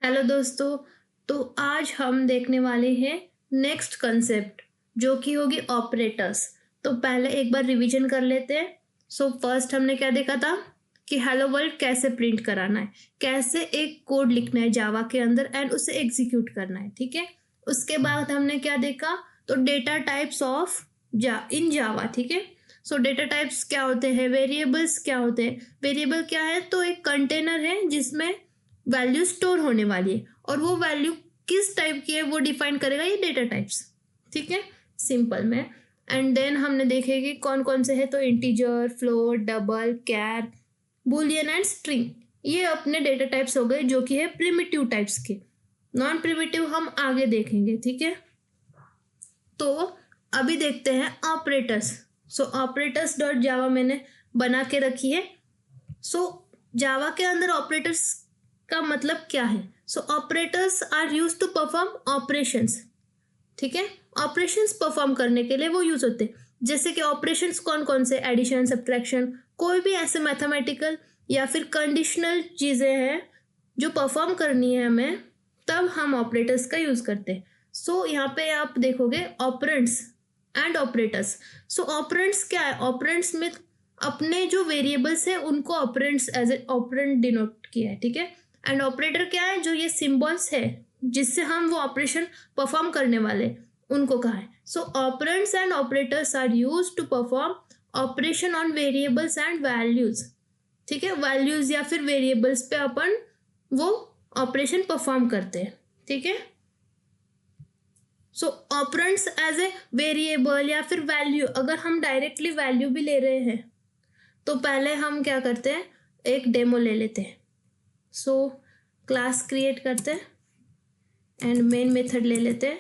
Hello दोस्तों। तो आज हम देखने वाले हैं नेक्स्ट कंसेप्ट जो कि होगी ऑपरेटर्स। तो पहले एक बार रिवीजन कर लेते हैं। फर्स्ट हमने क्या देखा था कि हेलो वर्ल्ड कैसे प्रिंट कराना है, कैसे एक कोड लिखना है जावा के अंदर एंड उसे एग्जीक्यूट करना है। ठीक है, उसके बाद हमने क्या देखा, तो डेटा टाइप्स ऑफ इन जावा। ठीक है, डेटा टाइप्स क्या होते हैं, वेरिएबल्स क्या होते हैं। वेरिएबल क्या है, तो एक कंटेनर है जिसमें वैल्यू स्टोर होने वाली है और वो वैल्यू किस टाइप की है वो डिफाइन करेगा ये डेटा टाइप्स। ठीक है, सिंपल में। एंड देन हमने देखे कि कौन कौन से है, तो integer, float, double, char, boolean and string. ये अपने डेटा टाइप्स हो गए जो कि है प्रिमिटिव टाइप्स के। नॉन प्रिमिटिव हम आगे देखेंगे। ठीक है, तो अभी देखते हैं ऑपरेटर्स। ऑपरेटर्स डॉट जावा मैंने बना के रखी है। जावा के अंदर ऑपरेटर्स का मतलब क्या है। Operators are use to perform operations. ठीक है, ऑपरेशंस परफॉर्म करने के लिए वो यूज होते हैं। जैसे कि ऑपरेशंस कौन कौन से, एडिशन, सब्ट्रैक्शन, कोई भी ऐसे मैथमेटिकल या फिर कंडीशनल चीजें हैं जो परफॉर्म करनी है हमें, तब हम ऑपरेटर्स का यूज करते हैं। यहाँ पे आप देखोगे ऑपरेंड्स एंड ऑपरेटर्स। ऑपरेंड्स क्या है, ऑपरेंड्स में अपने जो वेरिएबल्स है उनको operands as a operand denote किया है। ठीक है, एंड ऑपरेटर क्या है, जो ये सिंबल्स है जिससे हम वो ऑपरेशन परफॉर्म करने वाले उनको कहा है। Operands and operators are use to perform operation on variables and values. ठीक है, वैल्यूज या फिर वेरिएबल्स पे अपन वो ऑपरेशन परफॉर्म करते हैं। ठीक है, ऑपरेंड्स एज ए वेरिएबल या फिर वैल्यू, अगर हम डायरेक्टली वैल्यू भी ले रहे हैं तो पहले हम क्या करते हैं, एक डेमो ले लेते हैं। क्लास क्रिएट करते हैं एंड मेन मेथड ले लेते हैं।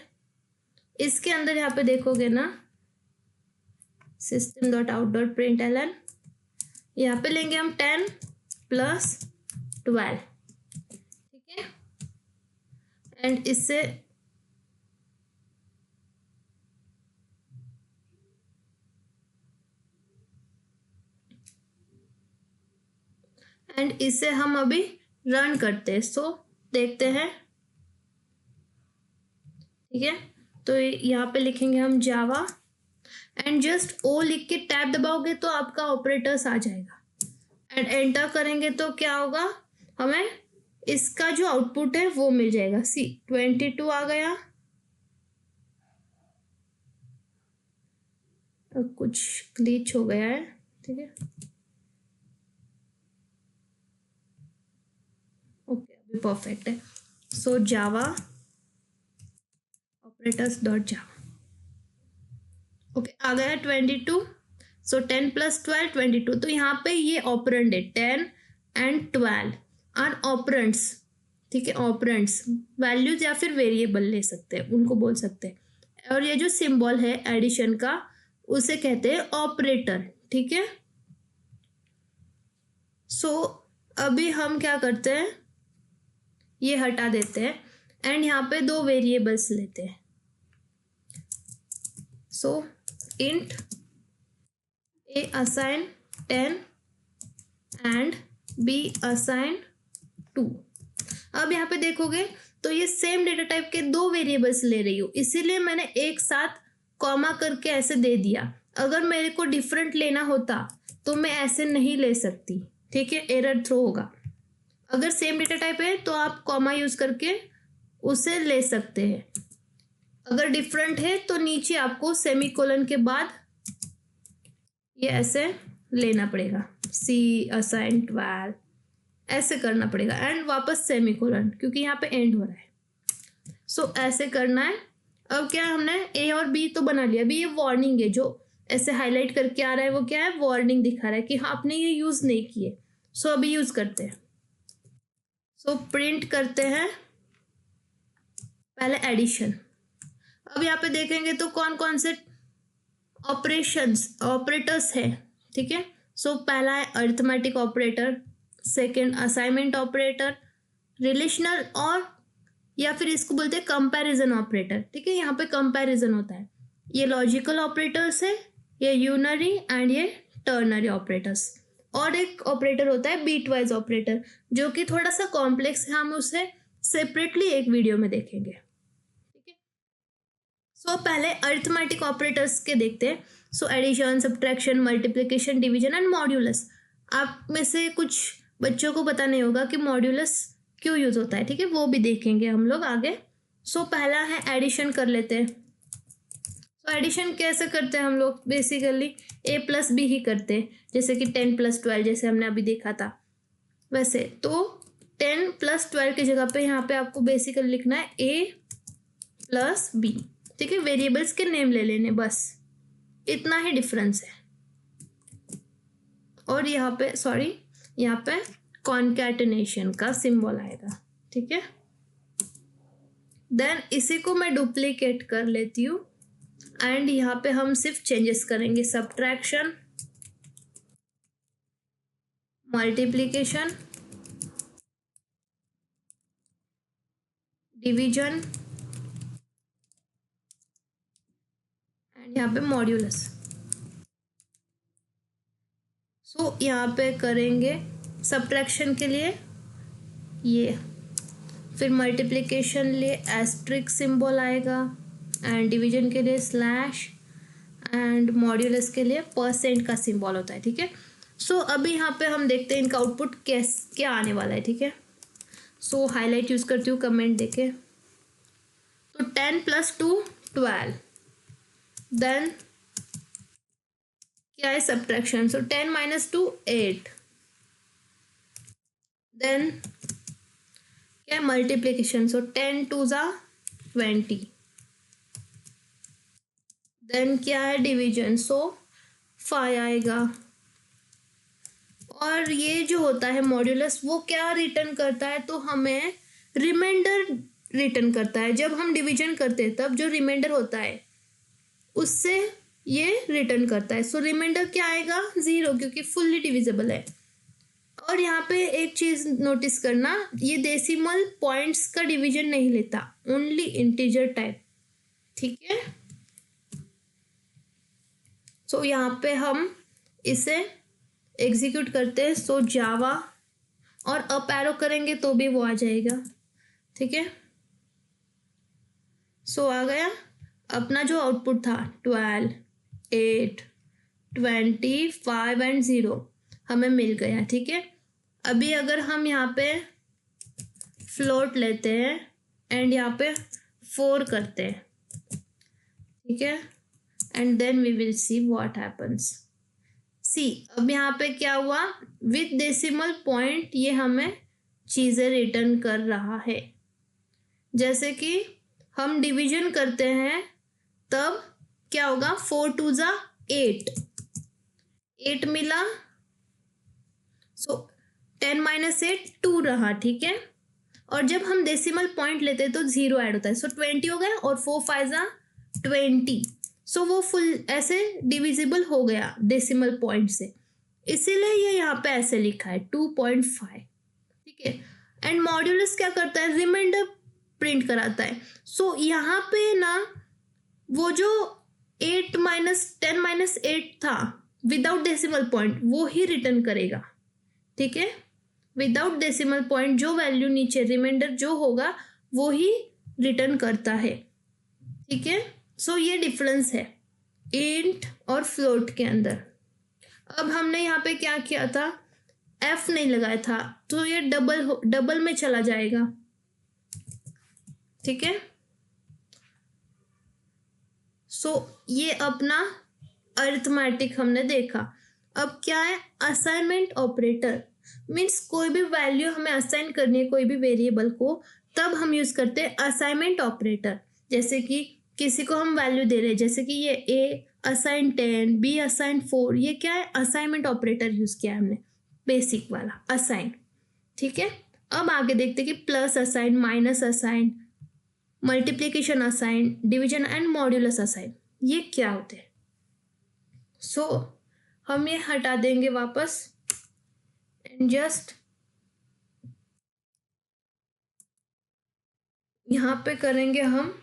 इसके अंदर यहाँ पे देखोगे ना, system dot out dot println, यहाँ पे लेंगे हम 10 + 12। ठीक है, एंड इससे हम अभी रन करते हैं। देखते हैं। ठीक है, तो यहाँ पे लिखेंगे हम जावा एंड जस्ट ओ लिख के टैब दबाओगे तो आपका ऑपरेटर्स आ जाएगा एंड एंटर करेंगे तो क्या होगा, हमें इसका जो आउटपुट है वो मिल जाएगा। 22 आ गया। कुछ ग्लिच हो गया है। ठीक है, ओके, अभी परफेक्ट है। जावा ऑपरेटर्स डॉट जावा, ओके, आ गया 22। 10 + 12 22। तो यहाँ पे ये ऑपरेंड है, 10 एंड 12 आर ऑपरेंड्स। ठीक है, ऑपरेंड्स वैल्यूज या फिर वेरिएबल ले सकते हैं, उनको बोल सकते हैं। और ये जो सिंबल है एडिशन का, उसे कहते हैं ऑपरेटर। ठीक है, अभी हम क्या करते हैं, ये हटा देते हैं एंड यहाँ पे दो वेरिएबल्स लेते हैं। Int a assign 10 and b assign 2। अब यहाँ पे देखोगे तो ये सेम डेटा टाइप के दो वेरिएबल्स ले रही हूँ, इसीलिए मैंने एक साथ कॉमा करके ऐसे दे दिया। अगर मेरे को डिफरेंट लेना होता तो मैं ऐसे नहीं ले सकती। ठीक है, एरर थ्रो होगा। अगर सेम डेटा टाइप है तो आप कॉमा यूज करके उसे ले सकते हैं। अगर डिफरेंट है तो नीचे आपको सेमीकोलन के बाद ये ऐसे लेना पड़ेगा, C assign 12 ऐसे करना पड़ेगा एंड वापस सेमीकोलन, क्योंकि यहाँ पे एंड हो रहा है। ऐसे करना है। अब क्या, हमने A और B तो बना लिया। अभी ये वार्निंग है, जो ऐसे हाईलाइट करके आ रहा है वो क्या है, वार्निंग दिखा रहा है कि हाँ आपने ये यूज नहीं किए। अभी यूज करते हैं। प्रिंट करते हैं पहले एडिशन। अब यहाँ पे देखेंगे तो कौन कौन से ऑपरेटर्स है। ठीक है, पहला है arithmetic operator, second assignment operator, relational, और या फिर इसको बोलते हैं कंपैरिजन ऑपरेटर। ठीक है, यहाँ पे कंपैरिजन होता है। ये लॉजिकल ऑपरेटर्स है, ये यूनरी एंड ये टर्नरी ऑपरेटर्स। और एक ऑपरेटर होता है बीट वाइज ऑपरेटर, जो कि थोड़ा सा कॉम्प्लेक्स है, हम उसे सेपरेटली एक वीडियो में देखेंगे, ठीक है। सो पहले अरिथमेटिक ऑपरेटर्स के देखते हैं। So addition, subtraction, multiplication, division and modulus. आप में से कुछ बच्चों को पता नहीं होगा कि मॉड्यूलस क्यों यूज होता है, ठीक है, वो भी देखेंगे हम लोग आगे। सो पहला है एडिशन कर लेते हैं। तो एडिशन कैसे करते हैं हम लोग, बेसिकली a प्लस बी ही करते हैं, जैसे कि 10 प्लस 12 जैसे हमने अभी देखा था वैसे। तो 10 प्लस 12 की जगह पे यहाँ पे आपको बेसिकली लिखना है a प्लस बी, ठीक है। वेरिएबल्स के नेम ले लेने, बस इतना ही डिफरेंस है। और यहाँ पे यहाँ पे कॉन्कैटिनेशन का सिंबल आएगा, ठीक है। देन इसी को मैं डुप्लीकेट कर लेती हूँ एंड यहाँ पे हम सिर्फ चेंजेस करेंगे, सब्ट्रैक्शन, मल्टीप्लिकेशन, डिवीजन एंड यहाँ पे मॉड्यूलस। सो यहाँ पे करेंगे सब्ट्रैक्शन के लिए ये, फिर मल्टीप्लिकेशन लिए एस्ट्रिक सिंबल आएगा एंड डिवीजन के लिए स्लैश एंड मॉड्यूलस के लिए परसेंट का सिंबल होता है, ठीक है। सो अभी यहाँ पे हम देखते हैं इनका आउटपुट क्या आने वाला है, ठीक है। सो हाईलाइट यूज करती हूँ कमेंट देके। तो 10 प्लस 2 12, देन क्या है सब्ट्रैक्शन, सो 10 माइनस 2 8, देन क्या है मल्टीप्लिकेशन, सो 10 2 ज़ा 20, देन क्या है डिवीजन, सो 5 आएगा। और ये जो होता है मॉड्यूलस वो क्या रिटर्न करता है, तो हमें रिमाइंडर रिटर्न करता है। जब हम डिवीजन करते हैं तब जो रिमाइंडर होता है उससे ये रिटर्न करता है। सो रिमाइंडर क्या आएगा 0, क्योंकि फुल्ली डिविजिबल है। और यहाँ पे एक चीज नोटिस करना, ये डेसिमल पॉइंट्स का डिवीजन नहीं लेता, ओनली इंटीजर टाइप, ठीक है। सो यहाँ पे हम इसे एग्जीक्यूट करते हैं। सो जावा और अप एरो करेंगे तो भी वो आ जाएगा, ठीक है। सो आ गया अपना जो आउटपुट था 12 8 20 5 एंड 0 हमें मिल गया, ठीक है। अभी अगर हम यहाँ पे फ्लोट लेते हैं एंड यहाँ पे 4 करते हैं, ठीक है, and then we will see what happens. See अब यहाँ पे क्या हुआ, विथ डेसिमल पॉइंट ये हमें चीज़ें रिटर्न कर रहा है। जैसे कि हम डिवीजन करते हैं तब क्या होगा, 4 2 ज़ा 8, 8 मिला, सो 10 माइनस 8 2 रहा, ठीक है। और जब हम डेसिमल पॉइंट लेते हैं तो 0 ऐड होता है, सो 20 हो गया और 4 5 ज़ा 20, सो वो फुल ऐसे डिविजिबल हो गया डेसिमल पॉइंट से, इसीलिए ये यहाँ पे ऐसे लिखा है 2.5, ठीक है। एंड मॉड्यूलस क्या करता है, रिमाइंडर प्रिंट कराता है। सो यहाँ पे ना वो जो 8 माइनस 10 माइनस 8 था विदाउट डेसिमल पॉइंट वो ही रिटर्न करेगा, ठीक है। विदाउट डेसिमल पॉइंट जो वैल्यू नीचे रिमाइंडर जो होगा वो ही रिटर्न करता है, ठीक है। सो ये डिफरेंस है इंट और फ्लोट के अंदर। अब हमने यहाँ पे क्या किया था, एफ नहीं लगाया था, तो ये डबल में चला जाएगा, ठीक है। सो ये अपना अरिथमेटिक हमने देखा। अब क्या है असाइनमेंट ऑपरेटर, मीन्स कोई भी वैल्यू हमें असाइन करनी है कोई भी वेरिएबल को, तब हम यूज करते हैं असाइनमेंट ऑपरेटर। जैसे कि किसी को हम वैल्यू दे रहे हैं, जैसे कि ये ए असाइन 10, बी असाइन 4, ये क्या है असाइनमेंट ऑपरेटर यूज किया हमने, बेसिक वाला असाइन, ठीक है। अब आगे देखते हैं कि plus assign, minus assign, multiplication assign, division and modulus assign, ये क्या होते हैं। सो हम ये हटा देंगे वापस एंड जस्ट यहाँ पे करेंगे हम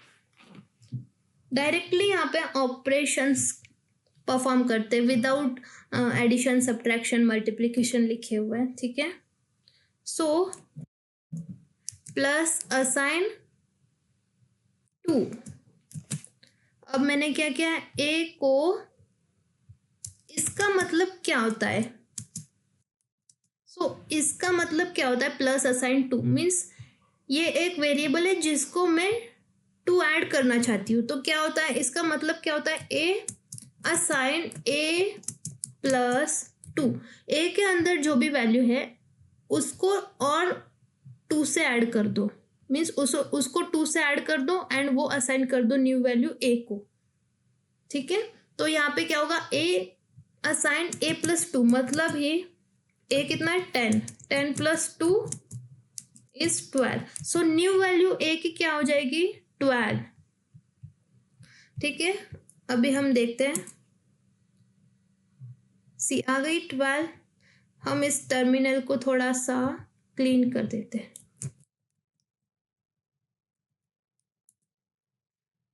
डायरेक्टली यहाँ पे ऑपरेशंस परफॉर्म करते हैं विदाउट एडिशन, सब्ट्रैक्शन, मल्टीप्लिकेशन लिखे हुए हैं, ठीक है। So plus assign 2। अब मैंने क्या किया है, ए को, इसका मतलब क्या होता है, इसका मतलब क्या होता है प्लस असाइन 2 मीन्स ये एक वेरिएबल है जिसको मैं 2 ऐड करना चाहती हूँ। तो क्या होता है, इसका मतलब क्या होता है, ए असाइन ए प्लस 2। ए के अंदर जो भी वैल्यू है उसको और 2 से ऐड कर दो, मीन्स उसको 2 से ऐड कर दो एंड वो असाइन कर दो न्यू वैल्यू ए को। ठीक है, तो यहाँ पे क्या होगा, ए असाइन ए प्लस 2 मतलब ही ए कितना है 10, 10 plus 2 is 12। So new value a की क्या हो जाएगी 12। ठीक है, अभी हम देखते हैं, सी आ गई 12। हम इस टर्मिनल को थोड़ा सा क्लीन कर देते हैं।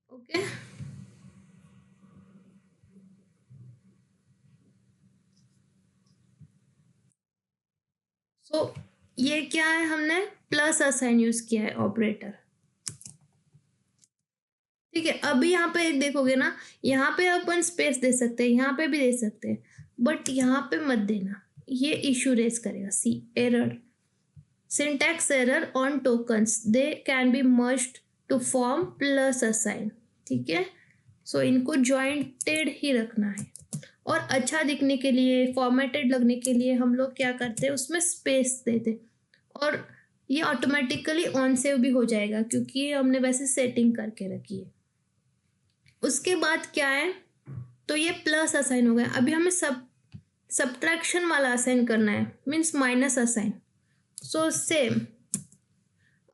ओके, सो ये क्या है, हमने प्लस असाइन यूज किया है ऑपरेटर। ठीक है, अभी यहाँ पे एक देखोगे ना, यहाँ पे अपन स्पेस दे सकते हैं, यहाँ पे भी दे सकते हैं, बट यहाँ पे मत देना, ये इशू रेज करेगा। See error, syntax error on tokens, they can be merged to form plus assign. ठीक है, सो इनको ज्वाइंटेड ही रखना है और अच्छा दिखने के लिए, फॉर्मेटेड लगने के लिए हम लोग क्या करते हैं, उसमें स्पेस देते और ये ऑटोमेटिकली ऑन सेव भी हो जाएगा क्योंकि हमने वैसे सेटिंग करके रखी है। उसके बाद क्या है, तो ये प्लस असाइन हो गया। अभी हमें सब्ट्रैक्शन वाला असाइन करना है, means minus assign. So same,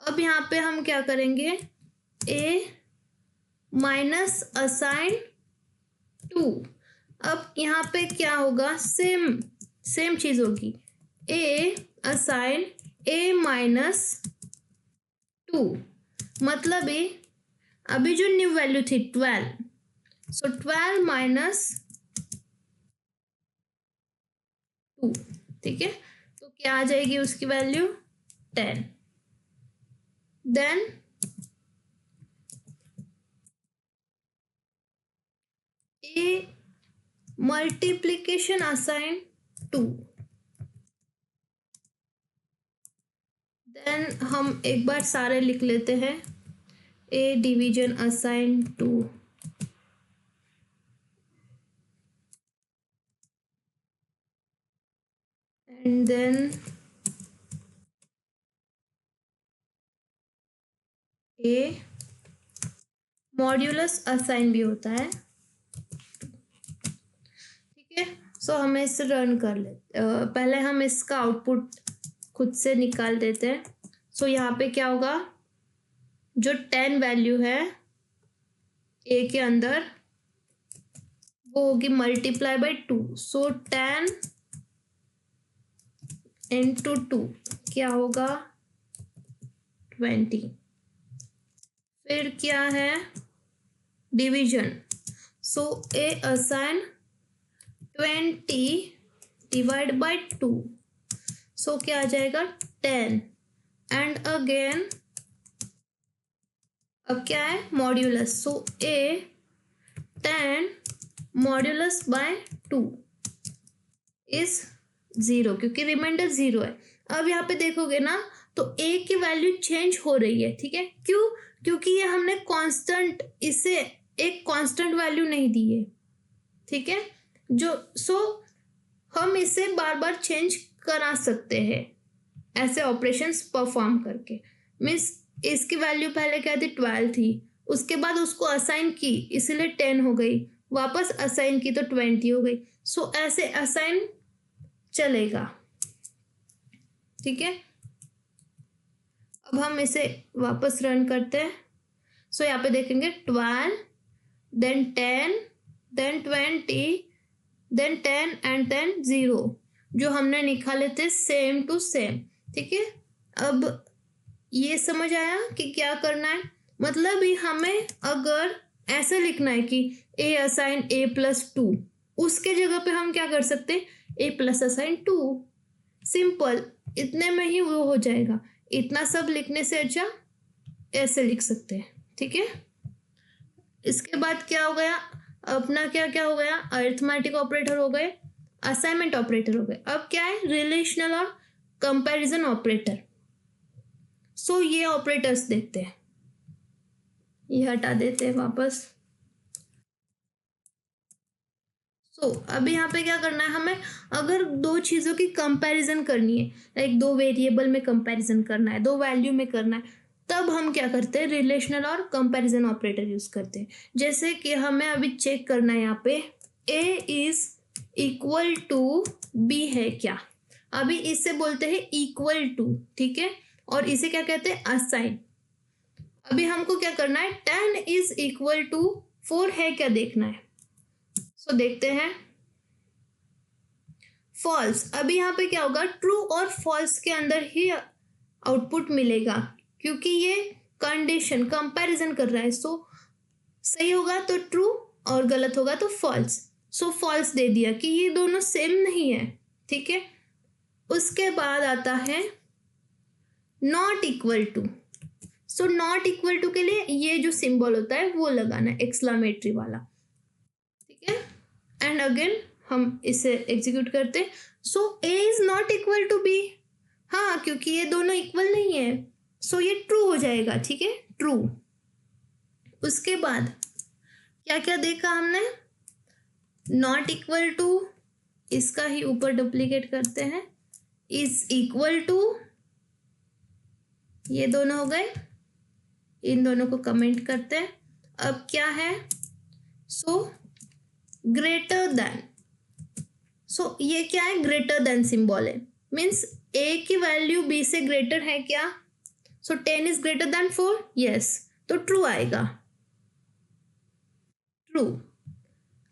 अब यहाँ पे हम क्या करेंगे, ए माइनस असाइन 2। अब यहाँ पे क्या होगा, सेम चीज होगी, ए असाइन ए माइनस 2 मतलब ए, अभी जो न्यू वैल्यू थी 12, सो 12 माइनस 2। ठीक है, तो क्या आ जाएगी उसकी value 10। Then a multiplication assign 2, then हम एक बार सारे लिख लेते हैं, a division assign 2, and then a modulus assign भी होता है। ठीक है, सो हमें इसे रन कर लेते, पहले हम इसका आउटपुट खुद से निकाल देते हैं। सो यहाँ पे क्या होगा, जो 10 वैल्यू है ए के अंदर वो होगी मल्टीप्लाई बाई 2, सो 10 इंटू 2 क्या होगा 20। फिर क्या है division, so a assign 20 divide by 2, so क्या आ जाएगा 10 एंड अगेन अब क्या है modulus, so a 10 modulus by 2 is 0 क्योंकि रिमाइंडर 0 है। अब यहाँ पे देखोगे ना तो ए की वैल्यू चेंज हो रही है। ठीक है, क्यों, क्योंकि ये हमने कांस्टेंट, इसे एक कांस्टेंट वैल्यू नहीं दी है। ठीक है, सो हम इसे बार बार चेंज करा सकते हैं ऐसे ऑपरेशंस परफॉर्म करके। मीन्स इसकी वैल्यू पहले क्या थी 12 थी, उसके बाद उसको असाइन की इसलिए 10 हो गई, वापस असाइन की तो 20 हो गई। सो ऐसे असाइन चलेगा। ठीक है, अब हम इसे वापस रन करते हैं। सो यहाँ पे देखेंगे 12 then 10 then 20 then 10 and then 0 जो हमने निकाले थे सेम टू सेम। ठीक है, अब ये समझ आया कि क्या करना है, मतलब ही हमें अगर ऐसे लिखना है कि ए असाइन ए प्लस 2, उसके जगह पे हम क्या कर सकते हैं ए प्लस असाइन 2, सिंपल, इतने में ही वो हो जाएगा। इतना सब लिखने से अच्छा ऐसे लिख सकते हैं, ठीक है। इसके बाद क्या हो गया अपना, क्या क्या हो गया, अरिथमेटिक ऑपरेटर हो गए, असाइनमेंट ऑपरेटर हो गए। अब क्या है, रिलेशनल और कंपैरिजन ऑपरेटर। सो ये ऑपरेटर्स देखते हैं, ये हटा देते हैं वापस। अभी यहाँ पे क्या करना है हमें, अगर दो चीज़ों की कंपैरिजन करनी है, लाइक दो वेरिएबल में कंपैरिजन करना है, दो वैल्यू में करना है, तब हम क्या करते हैं, रिलेशनल और कंपैरिजन ऑपरेटर यूज करते हैं। जैसे कि हमें अभी चेक करना है यहाँ पे a is equal to b है क्या। अभी इससे बोलते हैं इक्वल टू, ठीक है, और इसे क्या कहते हैं, असाइन। अभी हमको क्या करना है, 10 इज इक्वल टू 4 है क्या देखना है। देखते हैं, फॉल्स। अभी यहाँ पे क्या होगा, ट्रू और फॉल्स के अंदर ही आउटपुट मिलेगा, क्योंकि ये कंडीशन कंपैरिजन कर रहा है। सही होगा तो ट्रू और गलत होगा तो फॉल्स। फॉल्स दे दिया कि ये दोनों सेम नहीं है, ठीक है। उसके बाद आता है not equal to. Not equal to के लिए ये जो सिंबल होता है वो लगाना है, एक्सक्लेमेटरी वाला, ठीक है। एंड अगेन हम इसे एग्जीक्यूट करते। A is not equal to b, हाँ, क्योंकि ये दोनों इक्वल नहीं है, ये ट्रू हो जाएगा, ठीक है, ट्रू। उसके बाद क्या क्या देखा हमने, नॉट इक्वल टू, इसका ही ऊपर डुप्लीकेट करते हैं, इज इक्वल टू, ये दोनों हो गए, इन दोनों को कमेंट करते हैं। अब क्या है, ग्रेटर देन। ये क्या है, ग्रेटर देन सिंबल है, मीन्स a की वैल्यू b से ग्रेटर है क्या। 10 इज ग्रेटर देन 4, यस, तो ट्रू आएगा, ट्रू,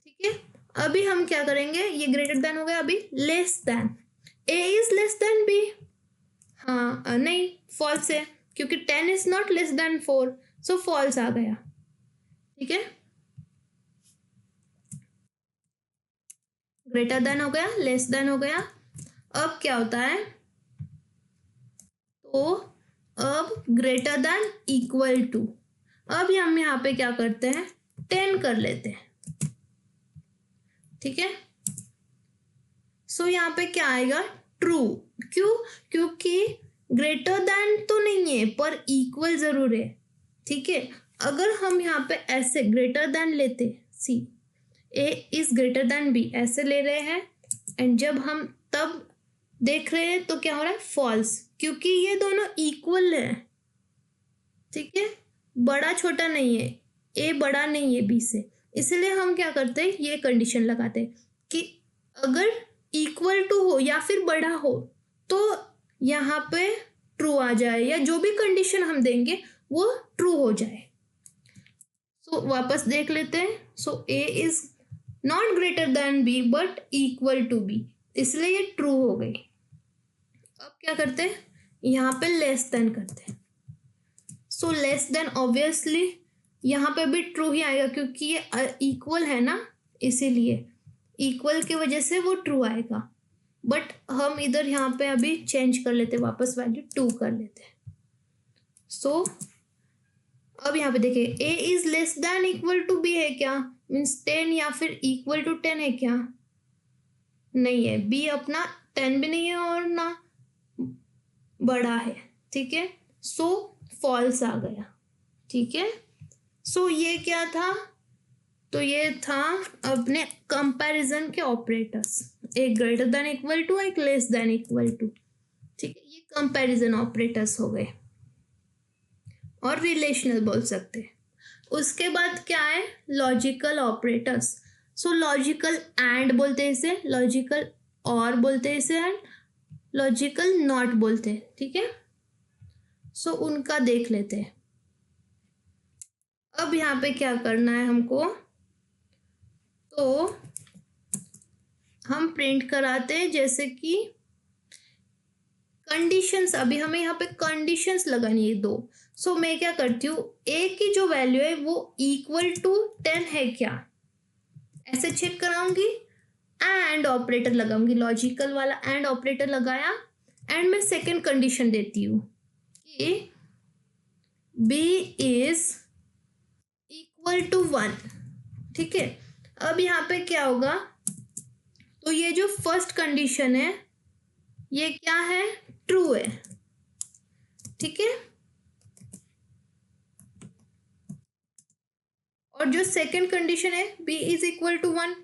ठीक है। अभी हम क्या करेंगे, ये ग्रेटर देन हो गया, अभी less than, a is less than b, हाँ नहीं, फॉल्स है, क्योंकि 10 is not less than 4, false आ गया, ठीक है। ग्रेटर देन हो गया, लेस देन हो गया। अब क्या होता है, तो अब ग्रेटर देन इक्वल टू। अब हम यहाँ पे क्या करते हैं, 10 कर लेते हैं, ठीक है। यहाँ पे क्या आएगा, ट्रू। क्यों, क्योंकि ग्रेटर देन तो नहीं है पर इक्वल जरूर है, ठीक है। अगर हम यहाँ पे ऐसे ग्रेटर देन लेते, सी a is greater than b, ऐसे ले रहे हैं, एंड जब हम तब देख रहे हैं तो क्या हो रहा है, फॉल्स, क्योंकि ये दोनों इक्वल है, ठीक है, बड़ा छोटा नहीं है, a बड़ा नहीं है b से, इसलिए हम क्या करते हैं, ये कंडीशन लगाते हैं कि अगर इक्वल टू हो या फिर बड़ा हो तो यहाँ पे ट्रू आ जाए, या जो भी कंडीशन हम देंगे वो ट्रू हो जाए। वापस देख लेते हैं, a is not greater than b but equal to b, इसलिए ये ट्रू हो गई। अब क्या करते हैं, यहाँ पे लेस देन करते हैं। लेस देन ऑब्वियसली यहाँ पे भी ट्रू ही आएगा, क्योंकि ये इक्वल है ना, इसीलिए इक्वल की वजह से वो ट्रू आएगा। बट हम इधर यहाँ पे अभी चेंज कर लेते, वापस वैल्यू 2 कर लेते हैं। अब यहाँ पे देखिए, a is less than equal to b है क्या, मीन्स 10, या फिर इक्वल टू 10 है क्या, नहीं है, b अपना 10 भी नहीं है और ना बड़ा है, ठीक है। फॉल्स आ गया, ठीक है। ये क्या था, तो ये था अपने कंपैरिजन के ऑपरेटर्स, एक ग्रेटर देन इक्वल टू, एक लेस देन इक्वल टू, ठीक है, ये कंपैरिजन ऑपरेटर्स हो गए, और रिलेशनल बोल सकते हैं। उसके बाद क्या है, लॉजिकल ऑपरेटर्स। लॉजिकल एंड बोलते हैं इसे, लॉजिकल और बोलते हैं इसे, एंड लॉजिकल नॉट बोलते हैं, ठीक है। उनका देख लेते हैं। अब यहाँ पे क्या करना है हमको, तो हम प्रिंट कराते हैं, जैसे कि कंडीशंस, अभी हमें यहाँ पे कंडीशंस लगानी है 2। मैं क्या करती हूँ, a की जो वैल्यू है वो इक्वल टू 10 है क्या, ऐसे चेक कराऊंगी, एंड ऑपरेटर लगाऊंगी, लॉजिकल वाला एंड ऑपरेटर लगाया, एंड मैं सेकंड कंडीशन देती हूँ, कि b इज इक्वल टू 1। ठीक है, अब यहाँ पे क्या होगा, तो ये जो फर्स्ट कंडीशन है ये क्या है, ट्रू है। ठीक है, और जो सेकंड कंडीशन है b इज इक्वल टू 1,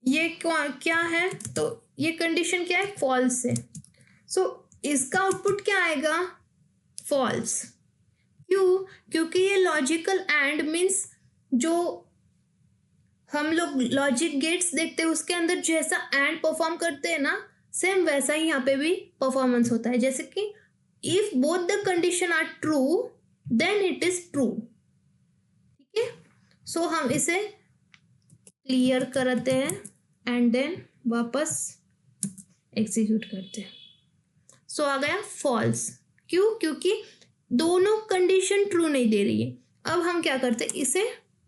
ये क्या है, तो ये कंडीशन क्या है, फॉल्स है। सो इसका आउटपुट क्या आएगा, फॉल्स। क्यों, क्योंकि ये लॉजिकल एंड मीन्स जो हम लोग लॉजिक गेट्स देखते हैं उसके अंदर जैसा एंड परफॉर्म करते हैं ना, सेम वैसा ही यहाँ पे भी परफॉर्मेंस होता है। जैसे कि if both the condition are true then it is true. ठीक है, सो हम इसे क्लियर करते हैं एंड देन वापस एग्जीक्यूट करते हैं। सो आ गया फॉल्स। क्यों, क्योंकि दोनों कंडीशन ट्रू नहीं दे रही है। अब हम क्या करते हैं, इसे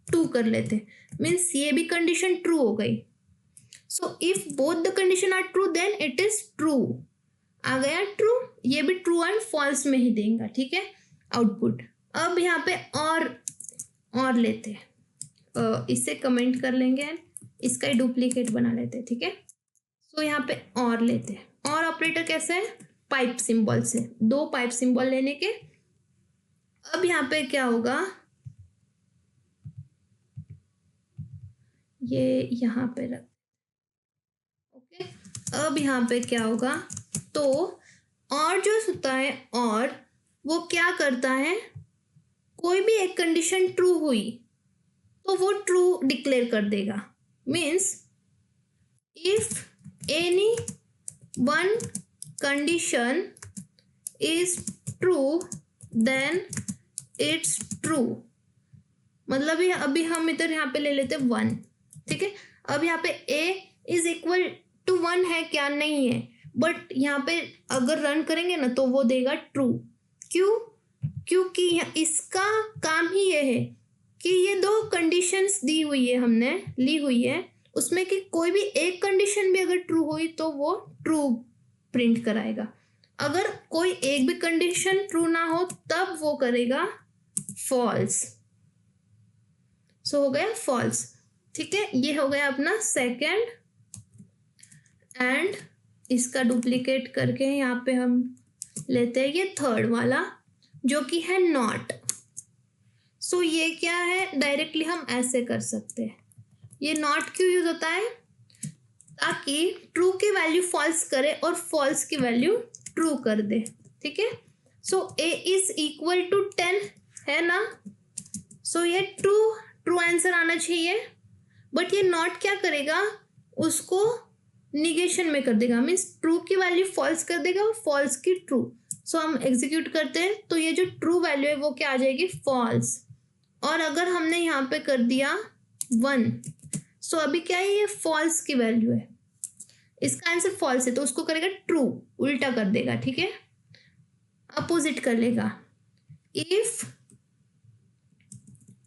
ट्रू कर लेते, मीन्स ये भी कंडीशन ट्रू हो गई। So if both the condition are true then it is true, आ गया ट्रू, ये भी ट्रू एंड फॉल्स में ही देगा। ठीक है, आउटपुट। अब यहाँ पे और लेते हैं, इसे कमेंट कर लेंगे, इसका ही डुप्लीकेट बना लेते हैं। ठीक है, सो यहाँ पे और लेते हैं, और ऑपरेटर कैसे है, पाइप सिंबल से, दो पाइप सिंबल लेने के। अब यहाँ पे क्या होगा, ये यहाँ पे रख, ओके। अब यहाँ पे क्या होगा, तो और जो होता है, और वो क्या करता है, कोई भी एक कंडीशन ट्रू हुई तो वो ट्रू डिक्लेयर कर देगा। Means if any one condition is true then it's true. मतलब ये अभी हम इधर यहाँ पे ले लेते हैं 1। ठीक है, अब यहाँ पे a इज इक्वल टू 1 है क्या, नहीं है, बट यहाँ पे अगर रन करेंगे ना तो वो देगा ट्रू। क्यों, क्योंकि इसका काम ही ये है कि ये दो कंडीशंस दी हुई है, हमने ली हुई है, उसमें कि कोई भी एक कंडीशन भी अगर ट्रू हुई तो वो ट्रू प्रिंट कराएगा। अगर कोई एक भी कंडीशन ट्रू ना हो तब वो करेगा फॉल्स। सो हो गया फॉल्स। ठीक है, ये हो गया अपना सेकंड, एंड इसका डुप्लीकेट करके यहाँ पे हम लेते हैं ये थर्ड वाला जो कि है नॉट। सो ये क्या है, डायरेक्टली हम ऐसे कर सकते हैं। ये नॉट क्यों यूज होता है, ताकि ट्रू की वैल्यू फॉल्स करे और फॉल्स की वैल्यू ट्रू कर दे। ठीक है, सो a इज इक्वल टू 10 है ना, सो ये ट्रू आंसर आना चाहिए, बट ये नॉट क्या करेगा, उसको निगेशन में कर देगा, मीन्स ट्रू की वैल्यू फॉल्स कर देगा और फॉल्स की ट्रू। सो हम एग्जीक्यूट करते हैं तो ये जो ट्रू वैल्यू है वो क्या आ जाएगी, फॉल्स। और अगर हमने यहाँ पे कर दिया 1, सो अभी क्या है, ये फॉल्स की वैल्यू है, इसका आंसर फॉल्स है तो उसको करेगा ट्रू, उल्टा कर देगा। ठीक है, अपोजिट कर लेगा, if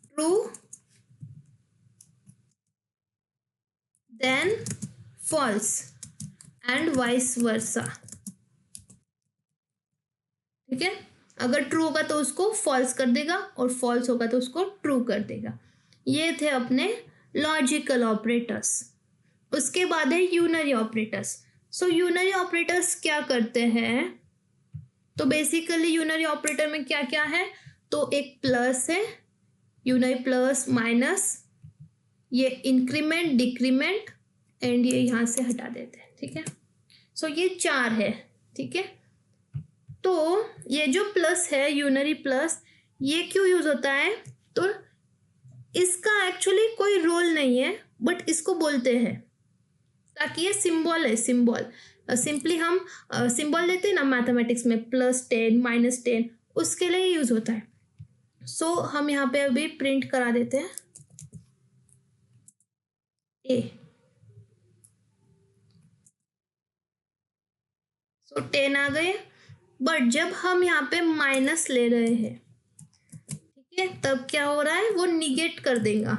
true then false and vice versa. ठीक है, अगर ट्रू होगा तो उसको फॉल्स कर देगा और फॉल्स होगा तो उसको ट्रू कर देगा। ये थे अपने लॉजिकल ऑपरेटर्स। उसके बाद है यूनरी ऑपरेटर्स। सो यूनरी ऑपरेटर्स क्या करते हैं, तो बेसिकली यूनरी ऑपरेटर में क्या क्या है, तो एक प्लस है, यूनरी प्लस माइनस, ये इंक्रीमेंट डिक्रीमेंट, एंड ये यहाँ से हटा देते हैं। ठीक है, सो ये 4 है। ठीक है, तो ये जो प्लस है, यूनरी प्लस, ये क्यों यूज होता है, तो इसका एक्चुअली कोई रोल नहीं है, बट इसको बोलते हैं ताकि ये सिंबल है, सिंबल सिंपली हम सिंबल लेते हैं ना मैथमेटिक्स में, +10 -10, उसके लिए यूज होता है। सो हम यहाँ पे अभी प्रिंट करा देते हैं a। सो 10 आ गए, बट जब हम यहाँ पे माइनस ले रहे हैं, ठीक है, तब क्या हो रहा है, वो निगेट कर देगा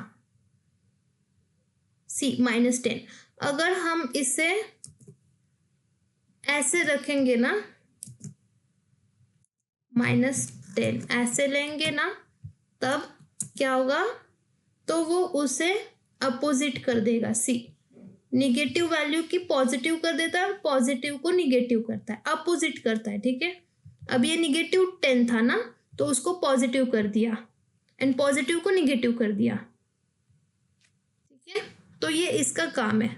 सी -10। अगर हम इसे ऐसे रखेंगे ना, -10 ऐसे लेंगे ना, तब क्या होगा, तो वो उसे अपोजिट कर देगा। सी, निगेटिव वैल्यू की पॉजिटिव कर देता है और पॉजिटिव को निगेटिव करता है, अपोजिट करता है। ठीक है, अब ये -10 था ना, तो उसको पॉजिटिव कर दिया एंड पॉजिटिव को निगेटिव कर दिया। ठीक है, तो ये इसका काम है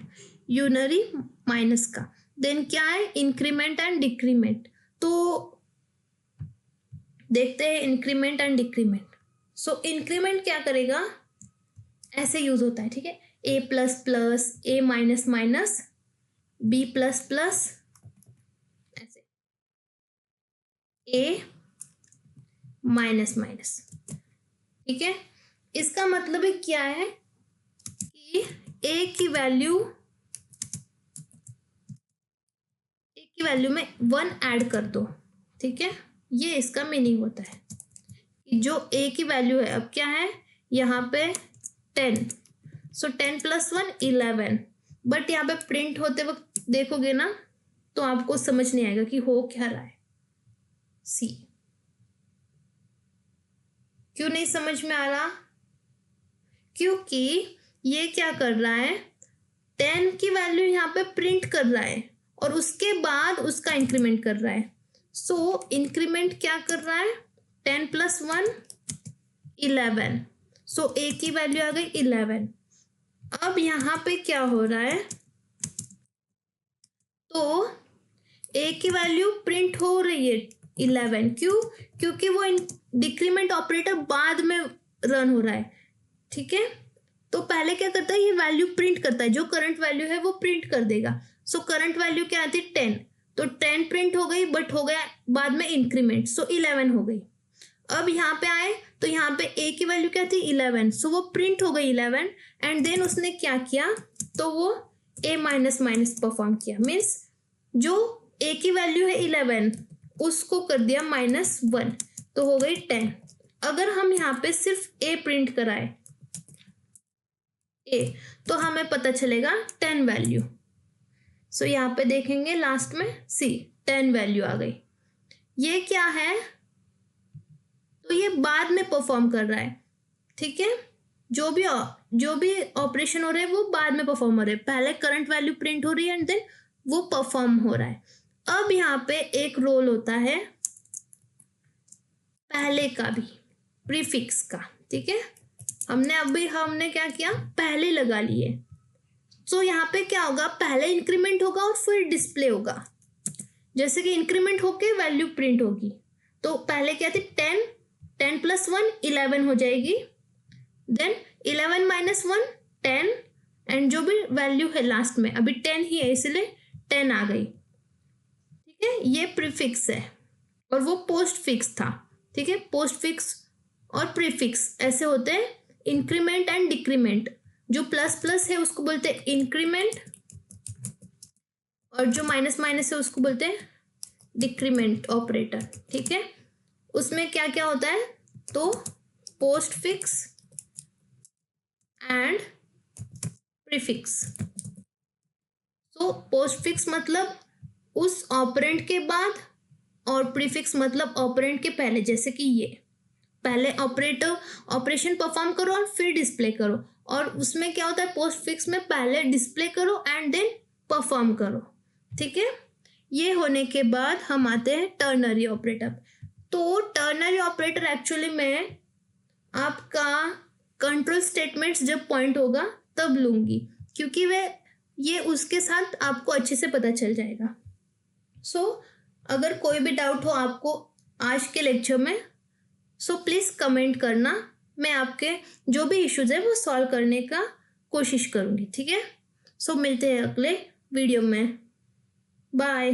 यूनरी माइनस का। देन क्या है, इंक्रीमेंट एंड डिक्रीमेंट। तो देखते हैं increment and decrement. So increment क्या करेगा, ऐसे यूज होता है। ठीक है, a plus plus, a minus minus, b plus plus, ऐसे a माइनस माइनस। ठीक है, इसका मतलब है क्या है कि a की वैल्यू में 1 ऐड कर दो। ठीक है, ये इसका मीनिंग होता है कि जो a की वैल्यू है, अब क्या है यहाँ पे 10, सो 10 + 1 11। बट यहाँ पे प्रिंट होते वक्त देखोगे ना, तो आपको समझ नहीं आएगा कि हो क्या रहा है। सी, क्यों नहीं समझ में आ रहा, क्योंकि ये क्या कर रहा है, 10 की वैल्यू यहाँ पे प्रिंट कर रहा है और उसके बाद उसका इंक्रीमेंट कर रहा है। सो इंक्रीमेंट क्या कर रहा है, 10 + 1 11। सो a की वैल्यू आ गई 11। अब यहाँ पे क्या हो रहा है, तो a की वैल्यू प्रिंट हो रही है 11। क्यों, क्योंकि वो डिक्रीमेंट ऑपरेटर बाद में रन हो रहा है। ठीक है, तो पहले क्या करता है, ये वैल्यू प्रिंट करता है, जो करंट वैल्यू है वो प्रिंट कर देगा। सो करंट वैल्यू क्या आती है 10, तो 10 प्रिंट हो गई, बट हो गया बाद में इंक्रीमेंट, सो 11 हो गई। अब यहाँ पे आए तो यहाँ पे a की वैल्यू क्या थी 11, सो वो प्रिंट हो गई 11 एंड देन उसने क्या किया, तो वो a माइनस माइनस परफॉर्म किया। मीन्स जो a की वैल्यू है 11 उसको कर दिया -1, तो हो गई 10। अगर हम यहाँ पे सिर्फ a प्रिंट कराए a, तो हमें पता चलेगा 10 वैल्यू। सो यहाँ पे देखेंगे लास्ट में सी 10 वैल्यू आ गई। ये क्या है, तो ये बाद में परफॉर्म कर रहा है। ठीक है, जो भी ऑपरेशन हो रहे हैं वो बाद में परफॉर्म हो रहे हैं, पहले करंट वैल्यू प्रिंट हो रही है एंड देन वो परफॉर्म हो रहा है। अब यहाँ पे एक रोल होता है पहले का भी, प्रीफिक्स का। ठीक है, हमने क्या किया, पहले लगा लिए। सो यहाँ पे क्या होगा, पहले इंक्रीमेंट होगा और फिर डिस्प्ले होगा। जैसे कि इंक्रीमेंट होके वैल्यू प्रिंट होगी, तो पहले क्या थी 10 + 1 11 हो जाएगी, देन 11 - 1 10 एंड जो भी वैल्यू है लास्ट में, अभी 10 ही है इसलिए 10 आ गई। ठीक है, ये प्रीफिक्स है और वो पोस्ट फिक्स था। ठीक है, पोस्ट फिक्स और प्रीफिक्स ऐसे होते हैं, इंक्रीमेंट एंड डिक्रीमेंट। जो प्लस प्लस है उसको बोलते हैं इंक्रीमेंट और जो माइनस माइनस है उसको बोलते हैं डिक्रीमेंट ऑपरेटर। ठीक है, उसमें क्या क्या होता है, तो पोस्ट फिक्स एंड प्रीफिक्स। तो पोस्ट फिक्स मतलब उस ऑपरेंड के बाद और प्रीफिक्स मतलब ऑपरेंड के पहले। जैसे कि ये पहले ऑपरेशन परफॉर्म करो और फिर डिस्प्ले करो, और उसमें क्या होता है पोस्ट फिक्स में पहले डिस्प्ले करो एंड देन परफॉर्म करो। ठीक है, ये होने के बाद हम आते हैं टर्नरी ऑपरेटर। तो टर्नरी ऑपरेटर एक्चुअली में आपका कंट्रोल स्टेटमेंट्स जब पॉइंट होगा तब लूंगी, क्योंकि ये उसके साथ आपको अच्छे से पता चल जाएगा। सो अगर कोई भी डाउट हो आपको आज के लेक्चर में, सो प्लीज़ कमेंट करना, मैं आपके जो भी इश्यूज है वो सॉल्व करने का कोशिश करूँगी। ठीक है, सो मिलते हैं अगले वीडियो में, बाय।